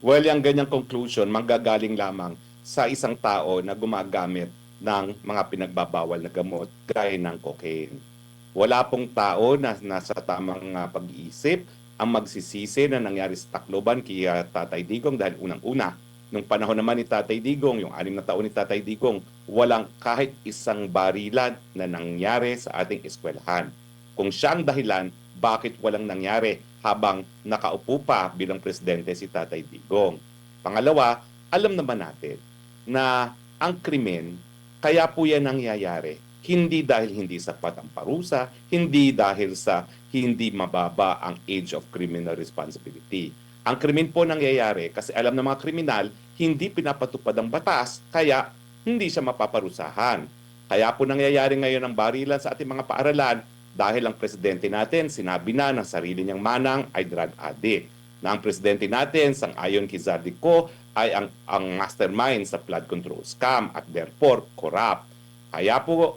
Well, yung ganyang conclusion manggagaling lamang sa isang tao na gumagamit ng mga pinagbabawal na gamot gaya ng cocaine. Wala pong tao na nasa tamang pag-iisip ang magsisisi na nangyari sa Tacloban kay Tatay Digong dahil unang-una, nung panahon naman ni Tatay Digong, yung 6 na taon ni Tatay Digong, walang kahit isang barilan na nangyari sa ating eskwelahan. Kung siya ang dahilan, bakit walang nangyari habang nakaupo pa bilang presidente si Tatay Digong? Pangalawa, alam naman natin na ang krimen, kaya po yan nangyayari. Hindi dahil hindi sapat ang parusa, hindi dahil sa hindi mababa ang age of criminal responsibility. Ang krimen po nangyayari kasi alam ng mga kriminal, hindi pinapatupad ang batas, kaya hindi siya mapaparusahan. Kaya po nangyayari ngayon ang barilan sa ating mga paaralan dahil ang presidente natin sinabi na ng sarili niyang manang ay drug addict. Na ang presidente natin, sang-ayon kay Zaldico, ay ang mastermind sa flood control scam at therefore corrupt. Kaya po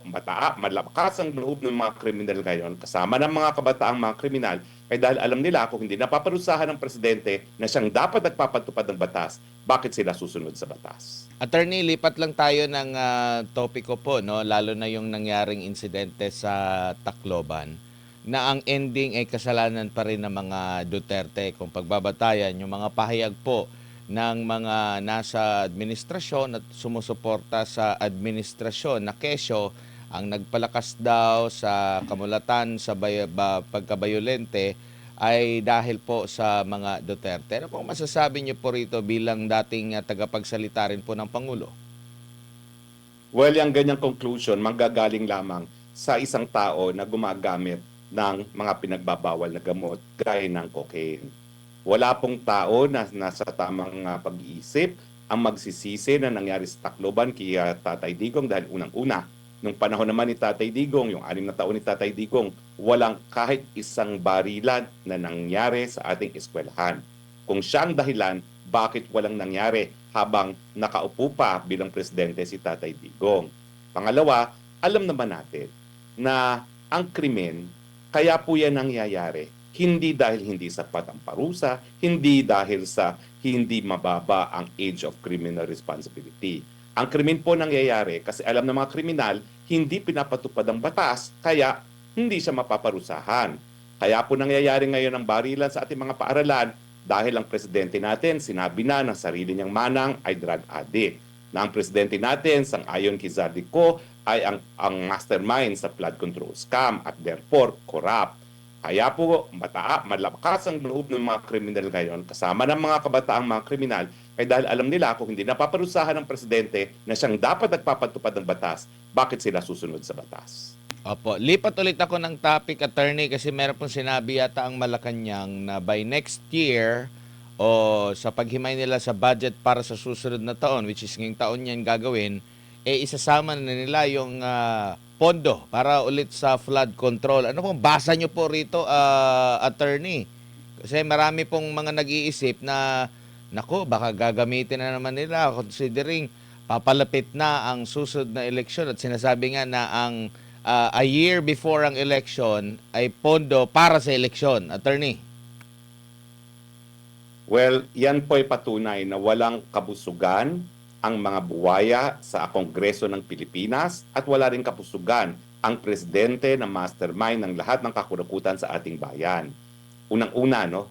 malakas ang loob ng mga kriminal ngayon kasama ng mga kabataang mga kriminal ay dahil alam nila kung hindi napaparusahan ng presidente na siyang dapat nagpapatupad ng batas, bakit sila susunod sa batas? Attorney, lipat lang tayo ng topiko po, no? Lalo na yung nangyaring insidente sa Tacloban na ang ending ay kasalanan pa rin ng mga Duterte. Kung pagbabatayan, yung mga pahayag po ng mga nasa administrasyon at sumusuporta sa administrasyon na kesyo ang nagpalakas daw sa kamulatan sa pagkabayolente ay dahil po sa mga Duterte. Ano pong masasabi niyo po rito bilang dating tagapagsalita rin po ng Pangulo? Well, yung ganyang conclusion manggagaling lamang sa isang tao na gumagamit ng mga pinagbabawal na gamot gaya ng cocaine. Wala pong tao na nasa tamang pag-iisip ang magsisisi na nangyari sa Tacloban kay Tatay Digong dahil unang-una, nung panahon naman ni Tatay Digong, yung 6 na taon ni Tatay Digong, walang kahit isang barilan na nangyari sa ating eskwelahan. Kung siya ang dahilan, bakit walang nangyari habang nakaupo pa bilang presidente si Tatay Digong? Pangalawa, alam naman natin na ang krimen, kaya po yan nangyayari. Hindi dahil hindi sapat ang parusa, hindi dahil sa hindi mababa ang age of criminal responsibility. Ang krimen po nangyayari kasi alam ng mga kriminal, hindi pinapatupad ang batas, kaya hindi siya mapaparusahan. Kaya po nangyayari ngayon ang barilan sa ating mga paaralan dahil ang presidente natin sinabi na ng sarili niyang manang ay drug addict. Na ang presidente natin, sang-ayon kay Zaldico, ay ang mastermind sa flood control scam at therefore corrupt. Kaya po malakas ang loob ng mga kriminal ngayon kasama ng mga kabataang mga kriminal ay dahil alam nila kung hindi napaparusahan ng presidente na siyang dapat nagpapatupad ng batas, bakit sila susunod sa batas? Opo, lipat ulit ako ng topic, attorney, kasi meron pong sinabi yata ang Malacanang na by next year o sa paghimay nila sa budget para sa susunod na taon, which is ngayong taon yan gagawin, isasama na nila yung pondo para ulit sa flood control. Ano pong basa nyo po rito, attorney? Kasi marami pong mga nag-iisip na, naku, baka gagamitin na naman nila considering papalapit na ang susunod na eleksyon at sinasabi nga na ang a year before ang election ay pondo para sa eleksyon. Attorney? Well, yan po ay patunay na walang kabusugan ang mga buwaya sa Kongreso ng Pilipinas at wala rin kabusugan ang presidente na mastermind ng lahat ng kakurakutan sa ating bayan. Unang-una, no?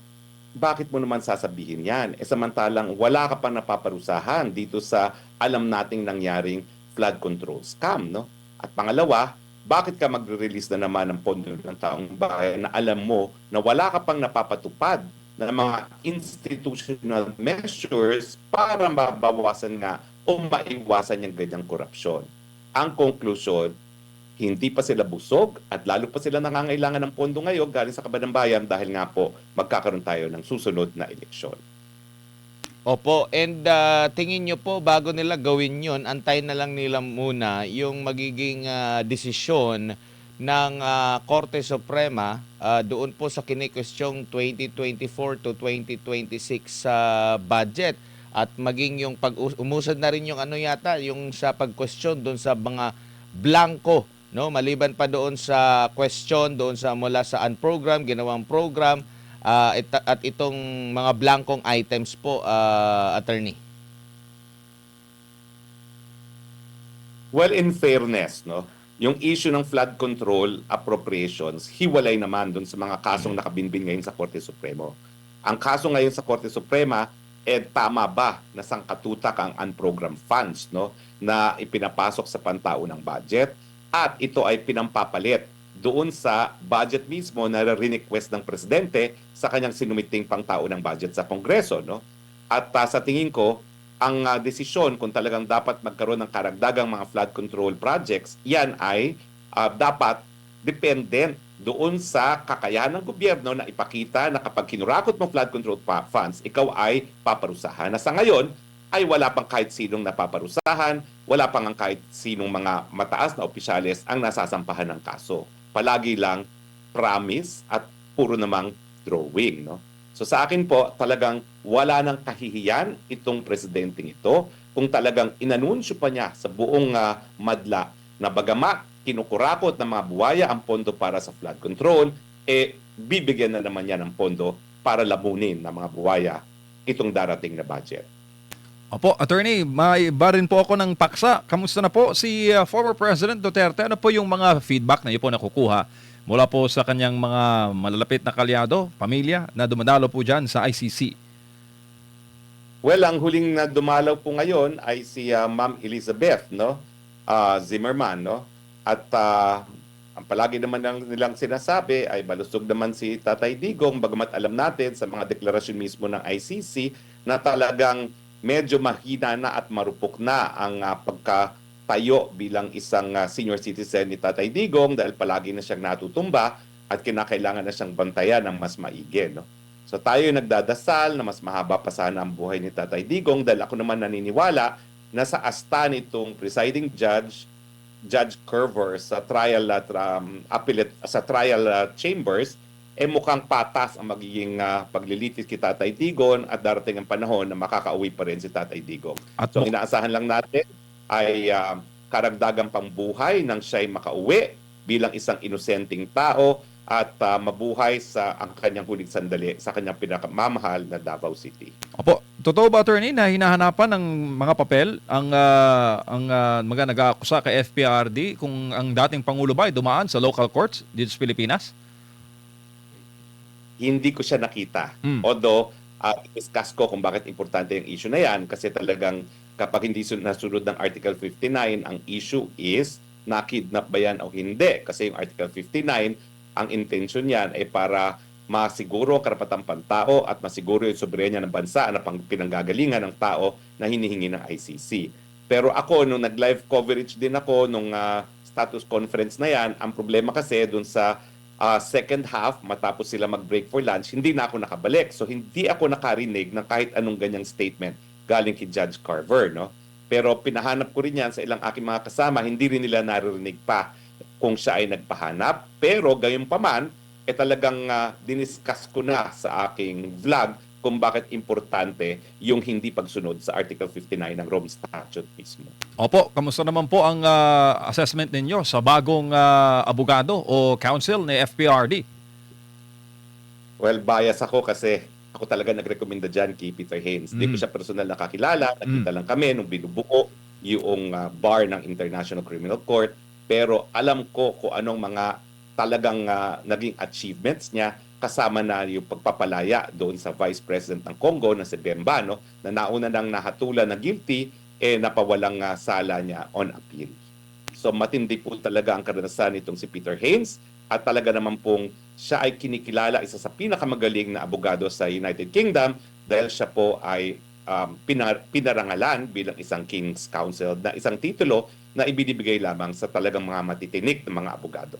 Bakit mo naman sasabihin yan? Samantalang wala ka pa napaparusahan dito sa alam nating nangyaring flood control scam, no? At pangalawa, bakit ka magre-release na naman ng pondo ng taong bayan na alam mo na wala ka pang napapatupad na mga institutional measures para mabawasan nga o maiwasan yung ganyang korupsyon. Ang konklusyon, hindi pa sila busog at lalo pa sila nangangailangan ng pondo ngayon galing sa kaban ng bayan dahil nga po magkakaroon tayo ng susunod na eleksyon. Opo, and tingin nyo po bago nila gawin yon, antayin na lang nila muna yung magiging desisyon ng Korte Suprema doon po sa kinikwestyong 2024 to 2026 budget at maging yung umusad na rin yung ano yata yung sa pag-question doon sa mga blanco, no, maliban pa doon sa question doon sa mula sa unprogram ginawang program at itong mga blankong items po, attorney? Well, in fairness, no, yung issue ng flood control appropriations, hiwalay naman dun sa mga kasong nakabinbin ngayon sa Korte Supremo. Ang kaso ngayon sa Korte Suprema, tama ba na sangkatutak ang unprogrammed funds, no, na ipinapasok sa pantaunang budget at ito ay pinampapalit doon sa budget mismo na re-request ng presidente sa kanyang sinumiting pangtaunang budget sa Kongreso, no? At sa tingin ko, ang desisyon kung talagang dapat magkaroon ng karagdagang mga flood control projects, yan ay dapat dependent doon sa kakayahan ng gobyerno na ipakita na kapag kinurakot mo flood control funds, ikaw ay paparusahan. Na sa ngayon, ay wala pang kahit sinong napaparusahan, wala pang ang kahit sinong mga mataas na opisyales ang nasasampahan ng kaso. Palagi lang promise at puro namang drawing, no? So sa akin po, talagang wala nang kahihiyan itong presidenteng ito kung talagang inanunsyo pa niya sa buong madla na bagamat kinukurakot ng mga buwaya ang pondo para sa flood control, bibigyan na naman niya ng pondo para lamunin ng mga buwaya itong darating na budget. Opo, attorney, may iba rin po ako ng paksa. Kamusta na po si former President Duterte? Ano po yung mga feedback na iyo po nakukuha mula po sa kanyang mga malalapit na kalyado, pamilya, na dumadalo po dyan sa ICC? Well, ang huling na dumalaw po ngayon ay si Ma'am Elizabeth, no? Zimmerman, no? At ang palagi naman nilang sinasabi ay balusog naman si Tatay Digong, bagamat alam natin sa mga deklarasyon mismo ng ICC na talagang medyo mahina na at marupok na ang pagkatayo bilang isang senior citizen ni Tatay Digong dahil palagi na siyang natutumba at kinakailangan na siyang bantayan ng mas maigi, no? So tayo nagdadasal na mas mahaba pa sana ang buhay ni Tatay Digong dahil ako naman naniniwala na sa asta nitong presiding judge, Judge Curver sa trial at chambers, mukhang patas ang magiging paglilitis kay Tatay Digong at darating ang panahon na makakauwi pa rin si Tatay Digong. At So inaasahan lang natin ay karagdagang pambuhay nang siya'y makauwi bilang isang inosenteng tao at mabuhay sa ang kanyang huling sandali sa kanyang pinakamamahal na Davao City. Opo, totoo ba, attorney, na hinahanapan ng mga papel ang mga nag-aakusa kay FPRD kung ang dating Pangulo ba ay dumaan sa local courts dito sa Pilipinas? Hindi ko siya nakita. Although, discuss ko kung bakit importante yung issue na yan kasi talagang kapag hindi nasunod ng Article 59, ang issue is na-kidnap ba yan o hindi. Kasi yung Article 59, ang intention yan ay para masiguro ang karapatang pantao at masiguro yung soberenya ng bansa na pinanggagalingan ng tao na hinihingi ng ICC. Pero ako, nung nag-live coverage din ako nung status conference na yan, ang problema kasi dun sa second half, matapos sila mag-break for lunch, hindi na ako nakabalik. So hindi ako nakarinig ng kahit anong ganyang statement galing kay Judge Carver, no? Pero pinahanap ko rin yan sa ilang aking mga kasama, hindi rin nila naririnig pa kung siya ay nagpahanap. Pero gayon pa man, talagang diniscuss ko na sa aking vlog kung bakit importante yung hindi pagsunod sa Article 59 ng Rome Statute mismo. Opo, kamusta naman po ang assessment ninyo sa bagong abogado o counsel ni FPRD? Well, bias ako kasi ako talaga nagrekomenda dyan kay Peter Haynes. Hindi ko siya personal nakakilala. Nakita lang kami nung binubuo yung bar ng International Criminal Court. Pero alam ko kung anong mga talagang naging achievements niya kasama na yung pagpapalaya doon sa Vice President ng Congo na si Bemba, no, na nauna nang nahatulan na guilty, napawalang sala niya on appeal. So matindi po talaga ang karanasan nitong si Peter Haynes at talaga naman pong siya ay kinikilala isa sa pinakamagaling na abogado sa United Kingdom dahil siya po ay pinarangalan bilang isang King's Counsel na isang titulo na ibinibigay lamang sa talagang mga matitinik na mga abogado.